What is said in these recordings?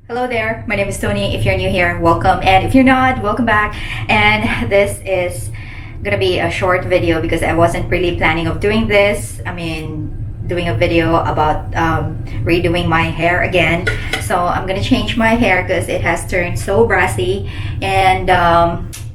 Hello there, my name is Tony. If you're new here, welcome, and if you're not, welcome back. And this is gonna be a short video because I wasn't really planning of doing this. Doing a video about redoing my hair again. So I'm gonna change my hair because it has turned so brassy and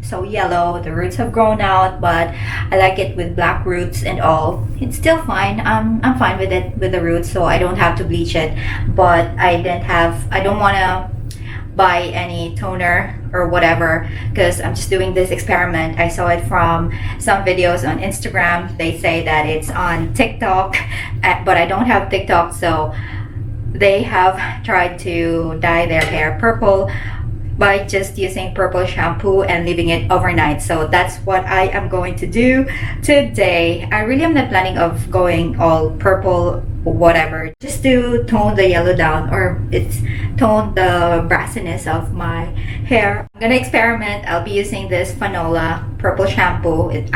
so yellow. The roots have grown out, but I like it with black roots and all. It's still fine. I'm fine with it with the roots, so I don't have to bleach it. But I don't want to buy any toner or whatever because I'm just doing this experiment. I saw it from some videos on Instagram. They say that it's on TikTok, but I don't have TikTok, so they have tried to dye their hair purple by just using purple shampoo and leaving it overnight. So that's what I am going to do today. I really am not planning of going all purple or whatever, just to tone the yellow down, or it's tone the brassiness of my hair. I'm gonna experiment. I'll be using this Fanola purple shampoo. It's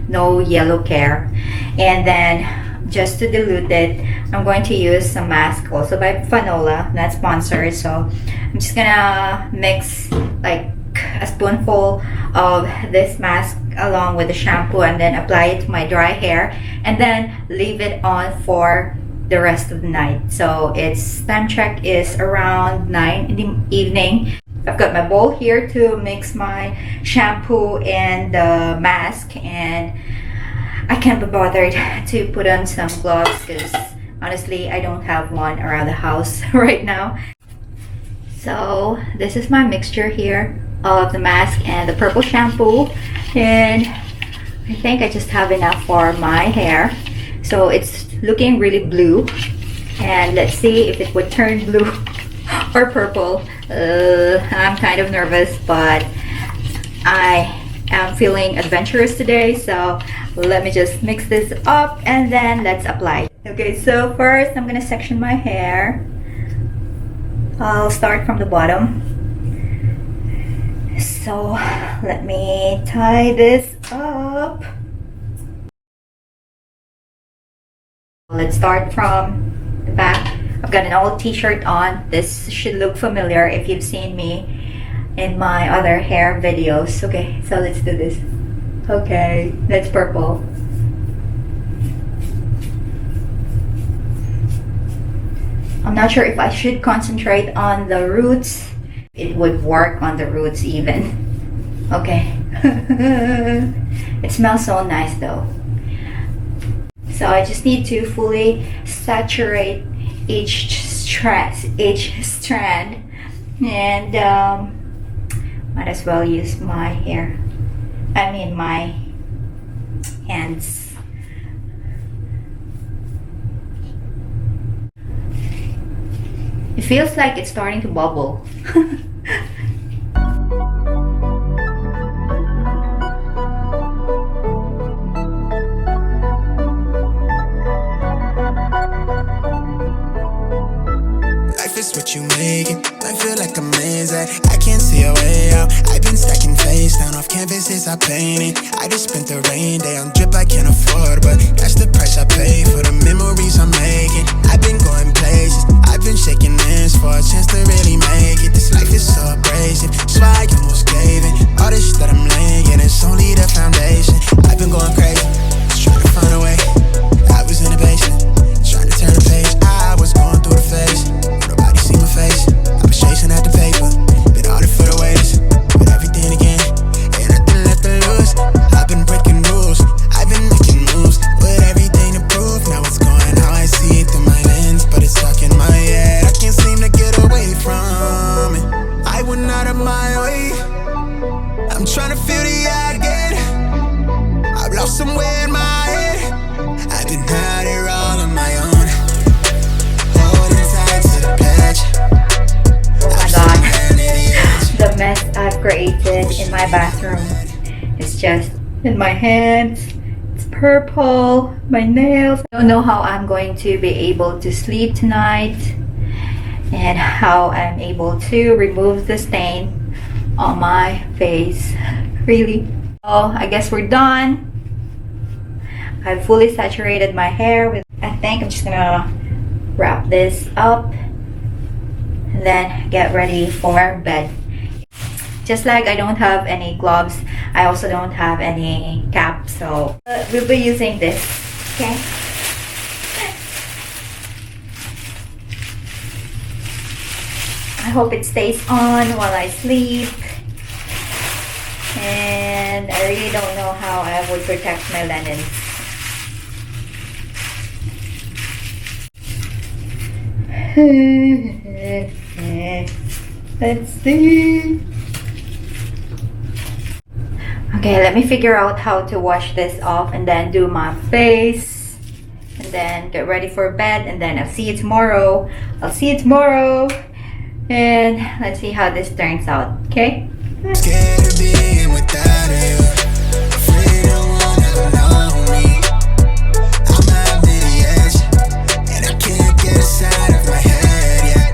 no yellow care, and then just to dilute it, I'm going to use some mask also by Fanola, not sponsored. So I'm just gonna mix like a spoonful of this mask along with the shampoo and then apply it to my dry hair and then leave it on for the rest of the night. So its time check is around 9 in the evening. I've got my bowl here to mix my shampoo and the mask, and I can't be bothered to put on some gloves because honestly I don't have one around the house right now. So this is my mixture here of the mask and the purple shampoo, and I think I just have enough for my hair. So it's looking really blue, and let's see if it would turn blue or purple. I'm kind of nervous, but I am feeling adventurous today, so let me just mix this up and then let's apply. Okay, so first I'm gonna section my hair. I'll start from the bottom. So let me tie this up. Let's start from the back. I've got an old t-shirt on. This should look familiar if you've seen me in my other hair videos. Okay, so let's do this. Okay, that's purple. I'm not sure if I should concentrate on the roots. It would work on the roots even. Okay. It smells so nice though. So I just need to fully saturate each strand, and might as well use my hair. My hands. It feels like it's starting to bubble. Life is what you make it. I feel like I'm amazing. I can't see a way out. I've been stacking face down off canvases I painted. I just spent the rain day on drip I can't afford, but that's the price I pay for the memories I'm making. I've been going places. I've been shaking hands for a chance to really make it. This life is so abrasive, so I almost gave it. All this shit that I'm laying, it's only the foundation. I've been going crazy, just trying to find a way. I was in the basement, trying to turn the page. I was going through the phase. Nobody see my face. I was chasing at the paper, been all it for the waiters. But everything again, ain't nothing left to lose. I've been breaking rules, I've been making moves with everything to prove. Now it's going how I see it through my lens, but it's stuck in my head. I can't seem to get away from it. I went out of my way. I'm trying to feel the eye again. I've lost somewhere in my head. I've been out here all on my own, holding tight to the pledge. Oh my god, the mess I've created in my bathroom. It's just in my hands. It's purple. My nails. I don't know how I'm going to be able to sleep tonight and how I'm able to remove the stain on my face. Really. Oh, I guess we're done. I've fully saturated my hair with, I think I'm just gonna wrap this up and then get ready for bed. Just like I don't have any gloves, I also don't have any cap, so we'll be using this, okay? I hope it stays on while I sleep. And I really don't know how I would protect my linens. Let's see. Okay, let me figure out how to wash this off and then do my face and then get ready for bed, and then I'll see you tomorrow. And let's see how this turns out, okay? Scared of being without you. Afraid no one ever know me. I'm at the edge, and I can't get inside of my head yet.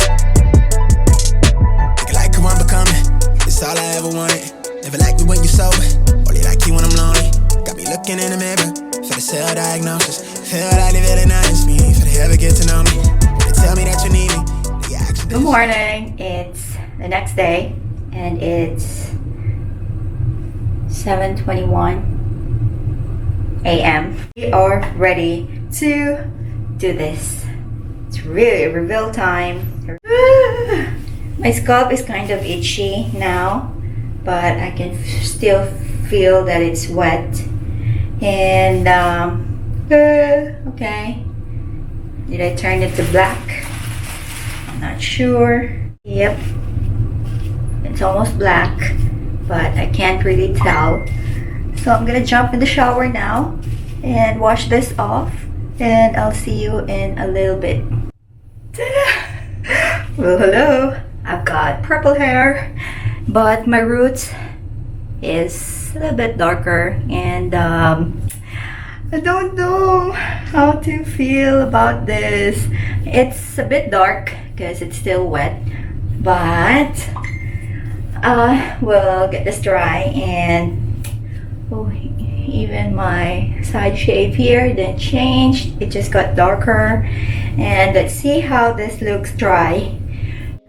Think like who I'm becoming, it's all I ever wanted. Never like me when you sober, only like you when I'm lonely. Got me looking in the mirror for the self-diagnosis. Feel like they really nice me, if they ever get to know me. They tell me that you need me. Good morning, it's the next day and it's 7:21 a.m. We are ready to do this. It's really reveal time. My scalp is kind of itchy now, but I can still feel that it's wet. And okay, did I turn it to black? I'm not sure. Yep, it's almost black, but I can't really tell. So I'm gonna jump in the shower now and wash this off, and I'll see you in a little bit. Ta-da! Well, hello. I've got purple hair, but my roots is a little bit darker, and I don't know how to feel about this. It's a bit dark because it's still wet, but we'll get this dry. And oh, even my side shave here didn't change, it just got darker. And let's see how this looks dry.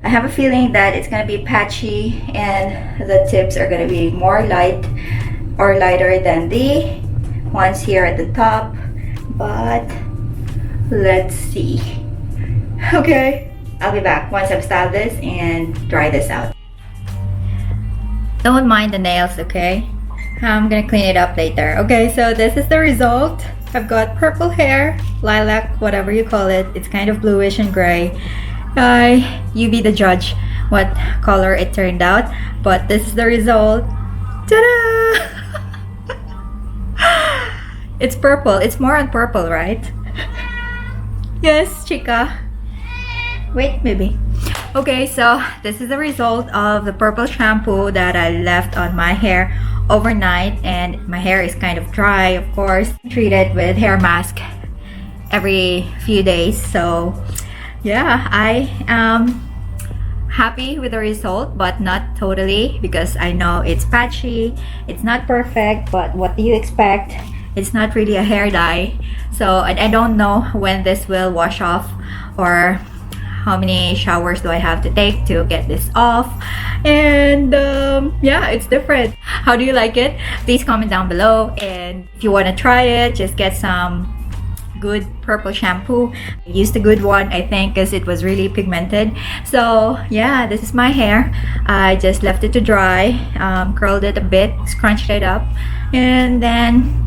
I have a feeling that it's gonna be patchy and the tips are gonna be more light or lighter than the ones here at the top, but let's see. Okay, I'll be back once I've styled this and dry this out. Don't mind the nails, okay? I'm gonna clean it up later. Okay, so this is the result. I've got purple hair, lilac, whatever you call it. It's kind of bluish and gray. You be the judge what color it turned out, but this is the result. Ta-da! It's purple. It's more on purple, right? Yes, chica. Wait, maybe. Okay, so this is the result of the purple shampoo that I left on my hair overnight, and my hair is kind of dry, of course. Treat it with hair mask every few days. So yeah, I am happy with the result, but not totally, because I know it's patchy, it's not perfect, but what do you expect? It's not really a hair dye. So I don't know when this will wash off, or how many showers do I have to take to get this off. And yeah, it's different. How do you like it? Please comment down below, and if you want to try it, just get some good purple shampoo. I used a good one, I think, because it was really pigmented. So yeah, this is my hair. I just left it to dry, curled it a bit, scrunched it up, and then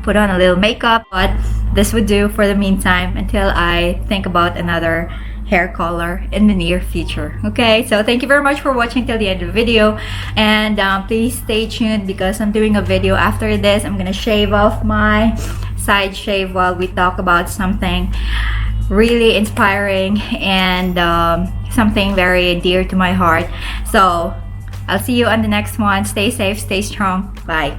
put on a little makeup. But this would do for the meantime until I think about another hair color in the near future. Okay, so thank you very much for watching till the end of the video, and please stay tuned because I'm doing a video after this. I'm gonna shave off my side shave while we talk about something really inspiring and something very dear to my heart. So I'll see you on the next one. Stay safe, stay strong. Bye.